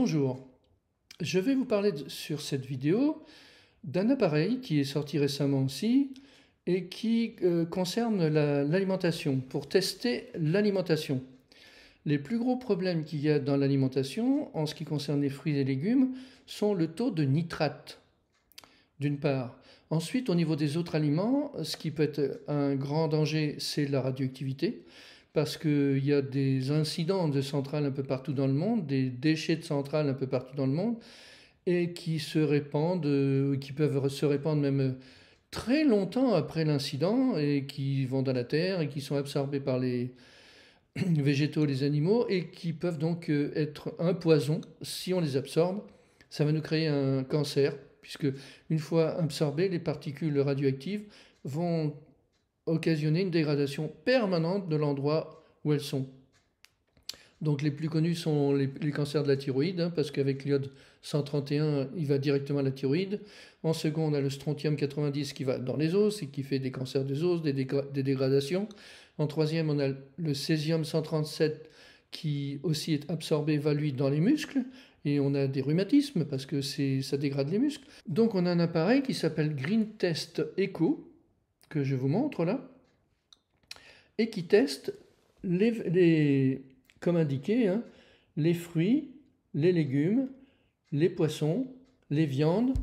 Bonjour, je vais vous parler sur cette vidéo d'un appareil qui est sorti récemment aussi et qui concerne l'alimentation, pour tester l'alimentation. Les plus gros problèmes qu'il y a dans l'alimentation, en ce qui concerne les fruits et légumes, sont le taux de nitrate, d'une part. Ensuite, au niveau des autres aliments, ce qui peut être un grand danger, c'est la radioactivité, parce qu'il y a des incidents de centrales un peu partout dans le monde, des déchets de centrales un peu partout dans le monde, et qui se répandent, qui peuvent se répandre même très longtemps après l'incident, et qui vont dans la terre, et qui sont absorbés par les végétaux, les animaux, et qui peuvent donc être un poison si on les absorbe. Ça va nous créer un cancer, puisque une fois absorbées, les particules radioactives vont occasionner une dégradation permanente de l'endroit où elles sont. Donc les plus connus sont les cancers de la thyroïde, hein, parce qu'avec l'iode 131, il va directement à la thyroïde. En second, on a le strontium 90 qui va dans les os et qui fait des cancers des os, des dégradations. En troisième, on a le césium 137 qui aussi est absorbé, va lui dans les muscles. Et on a des rhumatismes parce que ça dégrade les muscles. Donc on a un appareil qui s'appelle Green Test Eco, que je vous montre là, et qui teste comme indiqué, hein, les fruits, les légumes, les poissons, les viandes,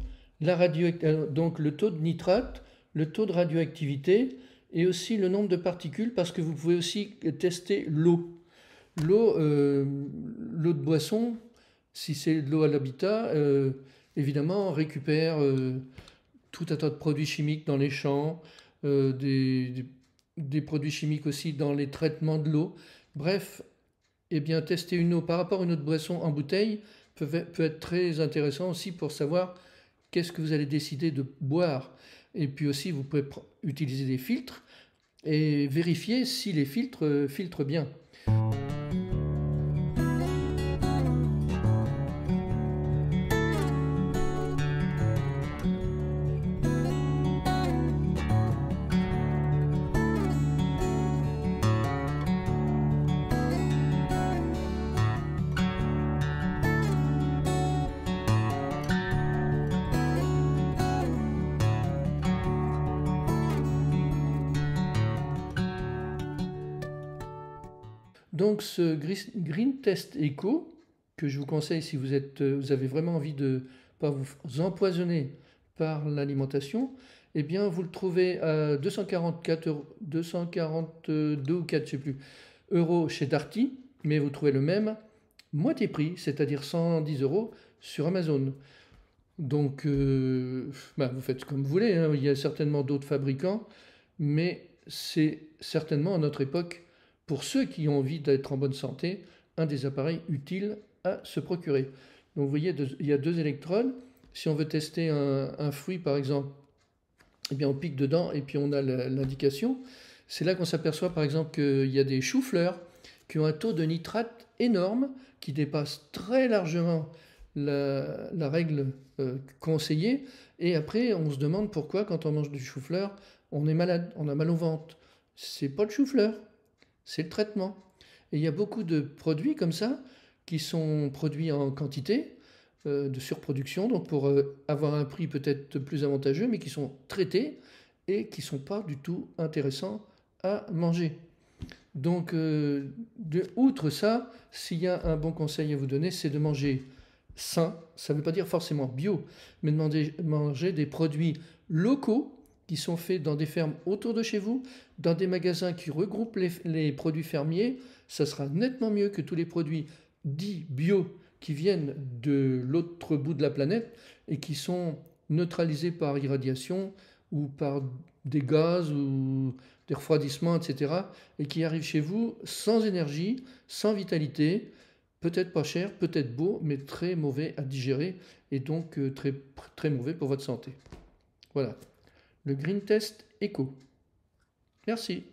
donc le taux de nitrate, le taux de radioactivité et aussi le nombre de particules, parce que vous pouvez aussi tester l'eau. L'eau de boisson, si c'est de l'eau à l'habitat, évidemment, on récupère tout un tas de produits chimiques dans les champs, des produits chimiques aussi dans les traitements de l'eau. Bref, eh bien, tester une eau par rapport à une eau de boisson en bouteille peut être très intéressant aussi pour savoir qu'est-ce que vous allez décider de boire. Et puis aussi, vous pouvez utiliser des filtres et vérifier si les filtres filtrent bien. Donc ce Green Test Eco, que je vous conseille si vous avez vraiment envie de ne pas vous empoisonner par l'alimentation, eh bien vous le trouvez à 242 ou 4, je sais plus, euros chez Darty, mais vous trouvez le même moitié prix, c'est-à-dire 110 euros sur Amazon. Donc vous faites comme vous voulez, hein. Il y a certainement d'autres fabricants, mais c'est certainement à notre époque, pour ceux qui ont envie d'être en bonne santé, un des appareils utiles à se procurer. Donc vous voyez, il y a deux électrodes. Si on veut tester un fruit par exemple, eh bien on pique dedans et puis on a l'indication. C'est là qu'on s'aperçoit par exemple qu'il y a des choux-fleurs qui ont un taux de nitrate énorme, qui dépasse très largement la règle conseillée. Et après, on se demande pourquoi, quand on mange du chou-fleur, on est malade, on a mal au ventre. C'est pas le chou-fleur, c'est le traitement. Et il y a beaucoup de produits comme ça qui sont produits en quantité de surproduction, donc pour avoir un prix peut-être plus avantageux, mais qui sont traités et qui ne sont pas du tout intéressants à manger. Donc, outre ça, s'il y a un bon conseil à vous donner, c'est de manger sain. Ça ne veut pas dire forcément bio, mais de manger des produits locaux qui sont faits dans des fermes autour de chez vous, dans des magasins qui regroupent les produits fermiers. Ça sera nettement mieux que tous les produits dits bio qui viennent de l'autre bout de la planète et qui sont neutralisés par irradiation ou par des gaz ou des refroidissements, etc. et qui arrivent chez vous sans énergie, sans vitalité, peut-être pas cher, peut-être beau, mais très mauvais à digérer et donc très, très mauvais pour votre santé. Voilà, le Green Test Eco. Merci.